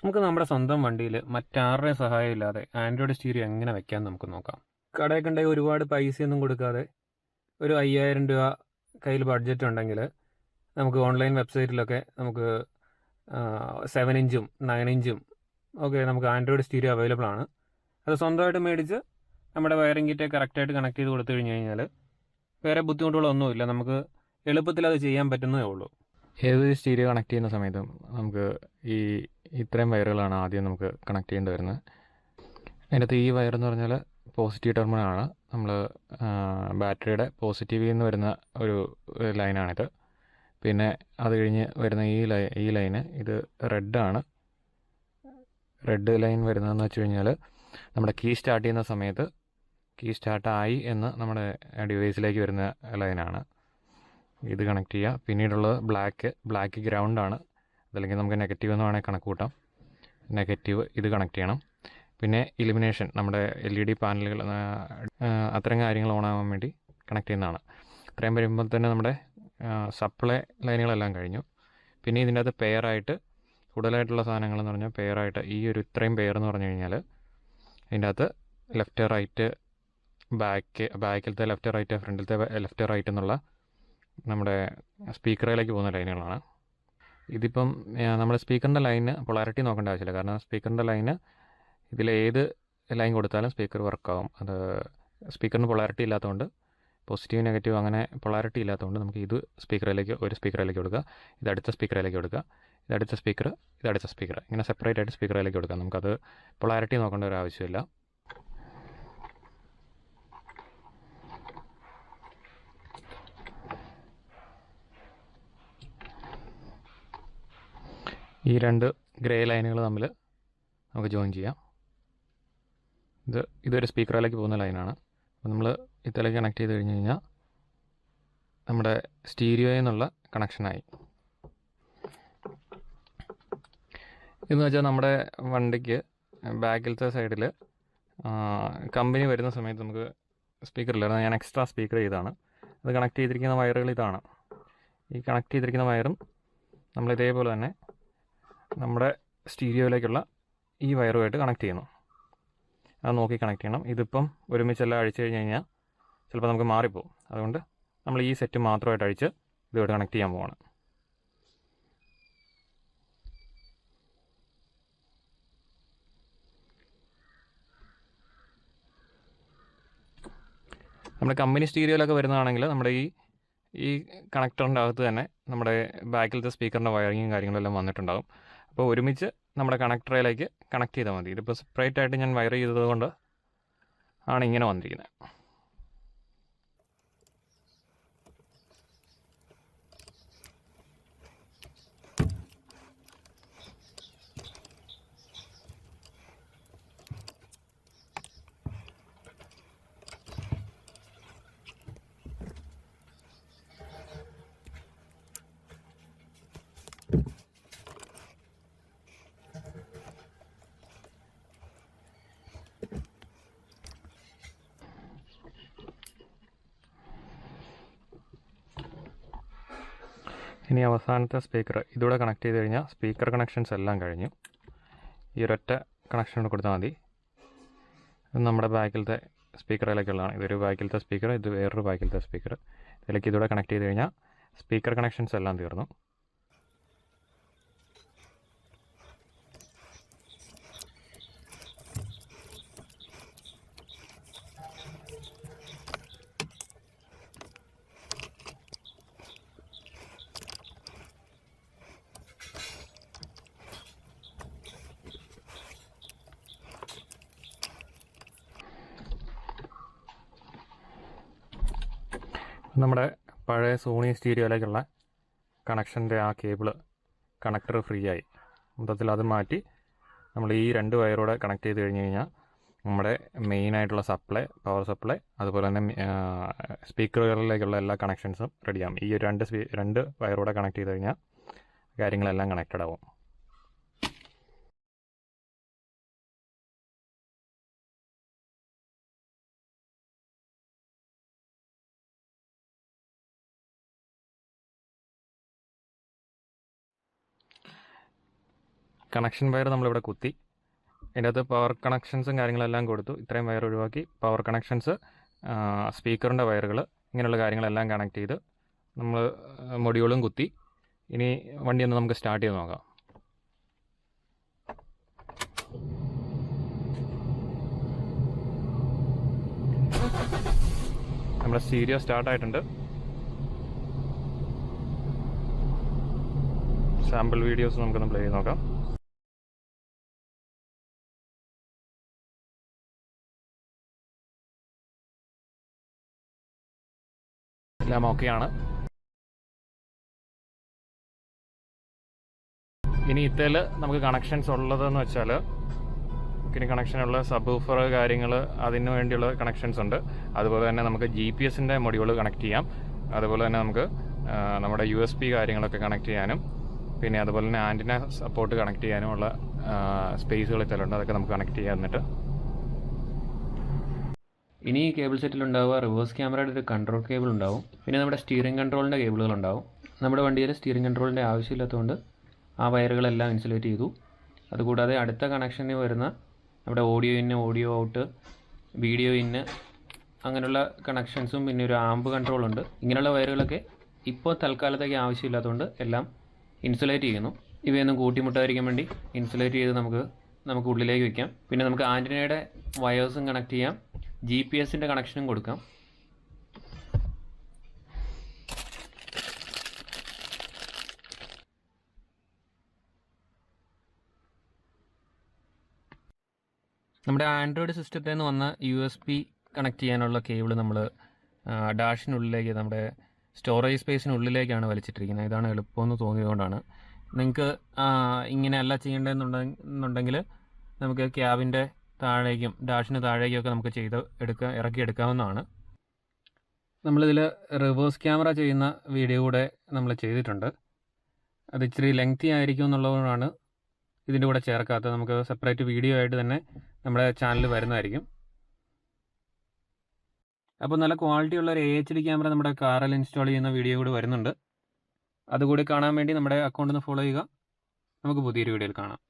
നമുക്ക് നമ്മുടെ സ്വന്തം വണ്ടിയിൽ മറ്റാരുടെയും സഹായമില്ലാതെ ആൻഡ്രോയിഡ് സ്റ്റീരിയോ എങ്ങനെ വെക്കാൻ നമുക്ക് നോക്കാം. കടയിൽ കൊണ്ടുപോയി ഒരുപാട് പൈസയൊന്നും കൊടുക്കാതെ ഒരു 5000 രൂപ കയ്യിൽ ബഡ്ജറ്റ് ഉണ്ടെങ്കിൽ നമുക്ക് ഓൺലൈൻ വെബ്സൈറ്റിലൊക്കെ നമുക്ക് 7 ഇഞ്ചും 9 ഇഞ്ചും ഒക്കെ നമുക്ക് ആൻഡ്രോയിഡ് സ്റ്റീരിയോ അവൈലബിൾ ആണ്. അത് സ്വന്തമായിട്ട് മേടിച്ച് നമ്മുടെ വയറിംഗ് കിറ്റ് കറക്റ്റായിട്ട് കണക്ട് ചെയ്ത് കൊടുത്തു കഴിഞ്ഞ് കഴിഞ്ഞാൽ വേറെ ബുദ്ധിമുട്ടുകളൊന്നുമില്ല. നമുക്ക് എളുപ്പത്തിൽ അത് ചെയ്യാൻ പറ്റുന്നതേ ഉള്ളൂ. ഏത് സ്റ്റീരിയോ കണക്ട് ചെയ്യുന്ന സമയത്തും നമുക്ക് ഈ ഇത്രയും വയറുകളാണ് ആദ്യം നമുക്ക് കണക്ട് ചെയ്യേണ്ടി വരുന്നത്. അതിനകത്ത് ഈ വയർ എന്ന് പറഞ്ഞാൽ പോസിറ്റീവ് ടെർമിനലാണ്. നമ്മൾ ബാറ്ററിയുടെ പോസിറ്റീവിൽ നിന്ന് വരുന്ന ഒരു ലൈനാണിത്. പിന്നെ അത് കഴിഞ്ഞ് വരുന്ന ഈ ലൈന് ഇത് റെഡാണ്. റെഡ് ലൈൻ വരുന്നതെന്ന് വെച്ച് കഴിഞ്ഞാൽ നമ്മുടെ കീ സ്റ്റാർട്ട് ചെയ്യുന്ന സമയത്ത് കീ സ്റ്റാർട്ടായി എന്ന് നമ്മുടെ ഡിവൈസിലേക്ക് വരുന്ന ലൈനാണ്. ഇത് കണക്ട് ചെയ്യുക. പിന്നീടുള്ളത് ബ്ലാക്ക് ഗ്രൗണ്ടാണ്. അതല്ലെങ്കിൽ നമുക്ക് നെഗറ്റീവ് എന്ന് വേണമെങ്കിൽ കണക്ക് കൂട്ടാം. നെഗറ്റീവ് ഇത് കണക്ട് ചെയ്യണം. പിന്നെ ഇലുമിനേഷൻ, നമ്മുടെ LED പാനലുകൾ, അത്തരം കാര്യങ്ങൾ ഓണാകാൻ വേണ്ടി കണക്ട് ചെയ്യുന്നതാണ്. ഇത്രയും വരുമ്പോൾ തന്നെ നമ്മുടെ സപ്ലൈ ലൈനുകളെല്ലാം കഴിഞ്ഞു. പിന്നെ ഇതിൻ്റെ അകത്ത് പെയറായിട്ട് കൂടുതലായിട്ടുള്ള സാധനങ്ങളെന്ന് പറഞ്ഞാൽ പെയറായിട്ട് ഈ ഒരു ഇത്രയും പെയർ എന്ന് പറഞ്ഞു കഴിഞ്ഞാൽ ഇതിൻ്റെ അകത്ത് ലെഫ്റ്റ് റൈറ്റ് ബാക്കിലത്തെ ലെഫ്റ്റ് റൈറ്റ് ഫ്രണ്ടിലത്തെ ലെഫ്റ്റ് റൈറ്റ് എന്നുള്ള നമ്മുടെ സ്പീക്കറിലേക്ക് പോകുന്ന ലൈനുകളാണ്. ഇതിപ്പം നമ്മുടെ സ്പീക്കറിൻ്റെ ലൈന് പൊളാരിറ്റി നോക്കേണ്ട ആവശ്യമില്ല. കാരണം സ്പീക്കറിൻ്റെ ലൈന് ഇതിലേത് ലൈൻ കൊടുത്താലും സ്പീക്കർ വർക്കാവും. അത് സ്പീക്കറിന് പൊളാരിറ്റി ഇല്ലാത്തതുകൊണ്ട്, പോസിറ്റീവ് നെഗറ്റീവ് അങ്ങനെ പൊളാരിറ്റി ഇല്ലാത്തതുകൊണ്ട് നമുക്ക് ഇത് ഒരു സ്പീക്കറിലേക്ക് കൊടുക്കുക, ഇത് അടുത്ത സ്പീക്കറിലേക്ക് കൊടുക്കുക, ഇത് അടുത്ത സ്പീക്കർ ഇങ്ങനെ സെപ്പറേറ്റ് ആയിട്ട് സ്പീക്കറിലേക്ക് കൊടുക്കുക. നമുക്കത് പൊളാരിറ്റി നോക്കേണ്ട ഒരു ആവശ്യമില്ല. ഈ രണ്ട് ഗ്രേ ലൈനുകൾ തമ്മിൽ നമുക്ക് ജോയിൻ ചെയ്യാം. ഇതൊരു സ്പീക്കറിലേക്ക് പോകുന്ന ലൈനാണ്. അപ്പോൾ നമ്മൾ ഇതിലേക്ക് കണക്ട് ചെയ്ത് കഴിഞ്ഞ് കഴിഞ്ഞാൽ നമ്മുടെ സ്റ്റീരിയോയിൽ നിന്നുള്ള കണക്ഷനായി. ഇതെന്ന് വെച്ചാൽ നമ്മുടെ വണ്ടിക്ക് ബാക്കിലത്തെ സൈഡിൽ കമ്പനി വരുന്ന സമയത്ത് നമുക്ക് സ്പീക്കറില്ലായിരുന്നു. ഞാൻ എക്സ്ട്രാ സ്പീക്കർ ചെയ്താണ്. അത് കണക്ട് ചെയ്തിരിക്കുന്ന വയറുകൾ ഇതാണ്. ഈ കണക്ട് ചെയ്തിരിക്കുന്ന വയറും നമ്മൾ ഇതേപോലെ തന്നെ നമ്മുടെ സ്റ്റീരിയോയിലേക്കുള്ള ഈ വയറുമായിട്ട് കണക്ട് ചെയ്യുന്നു. അത് നോക്കി കണക്ട് ചെയ്യണം. ഇതിപ്പം ഒരുമിച്ചെല്ലാം അഴിച്ചു കഴിഞ്ഞ് കഴിഞ്ഞാൽ ചിലപ്പോൾ നമുക്ക് മാറിപ്പോകും. അതുകൊണ്ട് നമ്മൾ ഈ സെറ്റ് മാത്രമായിട്ട് അഴിച്ച് ഇതുമായിട്ട് കണക്ട് ചെയ്യാൻ പോവാണ്. നമ്മുടെ കമ്പനി സ്റ്റീരിയോയിലൊക്കെ വരുന്നതാണെങ്കിൽ നമ്മുടെ ഈ കണക്ടറിൻ്റെ അകത്ത് തന്നെ നമ്മുടെ ബാക്കിലത്തെ സ്പീക്കറിൻ്റെ വയറിങ്ങും കാര്യങ്ങളെല്ലാം വന്നിട്ടുണ്ടാകും. അപ്പോൾ ഒരുമിച്ച് നമ്മുടെ കണക്ടറിലേക്ക് കണക്ട് ചെയ്താൽ മതി. ഇതിപ്പോൾ സെപ്പറേറ്റ് ആയിട്ട് ഞാൻ വയർ ചെയ്തത് കൊണ്ട് ആണ് ഇങ്ങനെ വന്നിരിക്കുന്നത്. ഇനി അവസാനത്തെ സ്പീക്കർ ഇതൂടെ കണക്ട് ചെയ്ത് കഴിഞ്ഞാൽ സ്പീക്കർ കണക്ഷൻസ് എല്ലാം കഴിഞ്ഞു. ഈ ഒരൊറ്റ കണക്ഷൻ കൊടുത്താൽ മതി. ഇത് നമ്മുടെ ബാക്കിലത്തെ സ്പീക്കറിലേക്കുള്ളതാണ്. ഇതൊരു ബാക്കിലത്തെ സ്പീക്കർ, ഇത് വേറൊരു ബാക്കിലത്തെ സ്പീക്കർ. ഇതിലേക്ക് ഇതൂടെ കണക്ട് ചെയ്ത് കഴിഞ്ഞാൽ സ്പീക്കർ കണക്ഷൻസ് എല്ലാം തീർന്നു. നമ്മുടെ പഴയ സോണി സ്റ്റീരിയോയിലേക്കുള്ള കണക്ഷൻ്റെ ആ കേബിള് കണക്ടർ ഫ്രീ ആയി. മൊത്തത്തിൽ അത് മാറ്റി നമ്മൾ ഈ രണ്ട് വയറോടെ കണക്ട് ചെയ്ത് കഴിഞ്ഞ് കഴിഞ്ഞാൽ നമ്മുടെ മെയിനായിട്ടുള്ള പവർ സപ്ലൈ, അതുപോലെ തന്നെ സ്പീക്കറുകളിലേക്കുള്ള എല്ലാ കണക്ഷൻസും റെഡിയാകും. ഈ ഒരു രണ്ട് വയറോടെ കണക്ട് ചെയ്ത് കഴിഞ്ഞാൽ കാര്യങ്ങളെല്ലാം കണക്റ്റഡ് ആവും. കണക്ഷൻ വയർ നമ്മളിവിടെ കുത്തി. അതിൻ്റെ അകത്ത് പവർ കണക്ഷൻസും കാര്യങ്ങളെല്ലാം കൊടുത്തു. ഇത്രയും വയർ ഒഴിവാക്കി പവർ കണക്ഷൻസ്, സ്പീക്കറിൻ്റെ വയറുകൾ, ഇങ്ങനെയുള്ള കാര്യങ്ങളെല്ലാം കണക്ട് ചെയ്ത് നമ്മൾ മൊഡ്യൂളും കുത്തി. ഇനി വണ്ടി ഒന്ന് നമുക്ക് സ്റ്റാർട്ട് ചെയ്ത് നോക്കാം. നമ്മുടെ സ്റ്റീരിയോ സ്റ്റാർട്ടായിട്ടുണ്ട്. സാമ്പിൾ വീഡിയോസ് നമുക്കൊന്ന് പ്ലേ ചെയ്ത് നോക്കാം. എല്ലാം ഓക്കെയാണ്. ഇനി ഇതിൽ നമുക്ക് കണക്ഷൻസ് ഉള്ളതെന്ന് വെച്ചാൽ, ഇനി കണക്ഷനുള്ള സബ് വൂഫർ കാര്യങ്ങൾ, അതിന് വേണ്ടിയുള്ള കണക്ഷൻസ് ഉണ്ട്. അതുപോലെ തന്നെ നമുക്ക് GPS-ൻ്റെ മൊഡ്യൂൾ കണക്ട് ചെയ്യാം. അതുപോലെ തന്നെ നമുക്ക് നമ്മുടെ USB കാര്യങ്ങളൊക്കെ കണക്ട് ചെയ്യാനും, പിന്നെ അതുപോലെ തന്നെ ആൻറ്റിന സപ്പോർട്ട് കണക്ട് ചെയ്യാനുമുള്ള സ്പേസുകൾ ഇതിലുണ്ട്. അതൊക്കെ നമുക്ക് കണക്ട് ചെയ്യാം. എന്നിട്ട് ഇനി ഈ കേബിൾ സെറ്റിലുണ്ടാവുക റിവേഴ്സ് ക്യാമറയുടെ ഒരു കൺട്രോൾ കേബിൾ ഉണ്ടാവും. പിന്നെ നമ്മുടെ സ്റ്റിയറിംഗ് കൺട്രോളിൻ്റെ കേബിളുകൾ ഉണ്ടാവും. നമ്മുടെ വണ്ടിയിൽ സ്റ്റിയറിംഗ് കൺട്രോളിൻ്റെ ആവശ്യമില്ലാത്തതുകൊണ്ട് ആ വയറുകളെല്ലാം ഇൻസുലേറ്റ് ചെയ്തു. അതുകൂടാതെ അടുത്ത കണക്ഷന് വരുന്ന നമ്മുടെ ഓഡിയോ ഇന്ന്, ഓഡിയോ ഔട്ട്, വീഡിയോ ഇന്ന്, അങ്ങനെയുള്ള കണക്ഷൻസും പിന്നെ ഒരു ആംബ് കൺട്രോളുണ്ട്. ഇങ്ങനെയുള്ള വയറുകളൊക്കെ ഇപ്പോൾ തൽക്കാലത്തേക്ക് ആവശ്യമില്ലാത്തതുകൊണ്ട് എല്ലാം ഇൻസുലേറ്റ് ചെയ്യുന്നു. ഇവയൊന്നും കൂട്ടിമുട്ടാതിരിക്കാൻ വേണ്ടി ഇൻസുലേറ്റ് ചെയ്ത് നമുക്ക് ഉള്ളിലേക്ക് വയ്ക്കാം. പിന്നെ നമുക്ക് ആൻറ്റിനയുടെ വയേഴ്സും കണക്ട് ചെയ്യാം, GPS-ൻ്റെ കണക്ഷനും കൊടുക്കാം. നമ്മുടെ ആൻഡ്രോയിഡ് സിസ്റ്റത്തിൽ നിന്ന് വന്ന USB കണക്ട് ചെയ്യാനുള്ള കേബിൾ നമ്മൾ ഡാഷിനുള്ളിലേക്ക്, നമ്മുടെ സ്റ്റോറേജ് സ്പേസിനുള്ളിലേക്കാണ് വലിച്ചിട്ടിരിക്കുന്നത്. ഇതാണ് എളുപ്പമെന്ന് തോന്നിയതുകൊണ്ടാണ്. നിങ്ങൾക്ക് ഇങ്ങനെയല്ല ചെയ്യേണ്ടതെന്നുണ്ടെങ്കിൽ നമുക്ക് ക്യാബിൻ്റെ താഴേക്കും ഡാഷിന് താഴേക്കുമൊക്കെ നമുക്ക് ഇറക്കിയെടുക്കാവുന്നതാണ്. നമ്മളിതിൽ റിവേഴ്സ് ക്യാമറ ചെയ്യുന്ന വീഡിയോ കൂടെ നമ്മൾ ചെയ്തിട്ടുണ്ട്. അത് ഇച്ചിരി ലെങ്തി ആയിരിക്കും എന്നുള്ളതുകൊണ്ടാണ് ഇതിൻ്റെ കൂടെ ചേർക്കാത്തത്. നമുക്ക് സെപ്പറേറ്റ് വീഡിയോ ആയിട്ട് തന്നെ നമ്മുടെ ചാനലിൽ വരുന്നതായിരിക്കും. അപ്പോൾ നല്ല ക്വാളിറ്റിയുള്ള ഒരു AHD ക്യാമറ നമ്മുടെ കാറിൽ ഇൻസ്റ്റാൾ ചെയ്യുന്ന വീഡിയോ കൂടി വരുന്നുണ്ട്. അതുകൂടി കാണാൻ വേണ്ടി നമ്മുടെ അക്കൗണ്ടിൽ നിന്ന് ഫോളോ ചെയ്യുക. നമുക്ക് പുതിയൊരു വീഡിയോയിൽ കാണാം.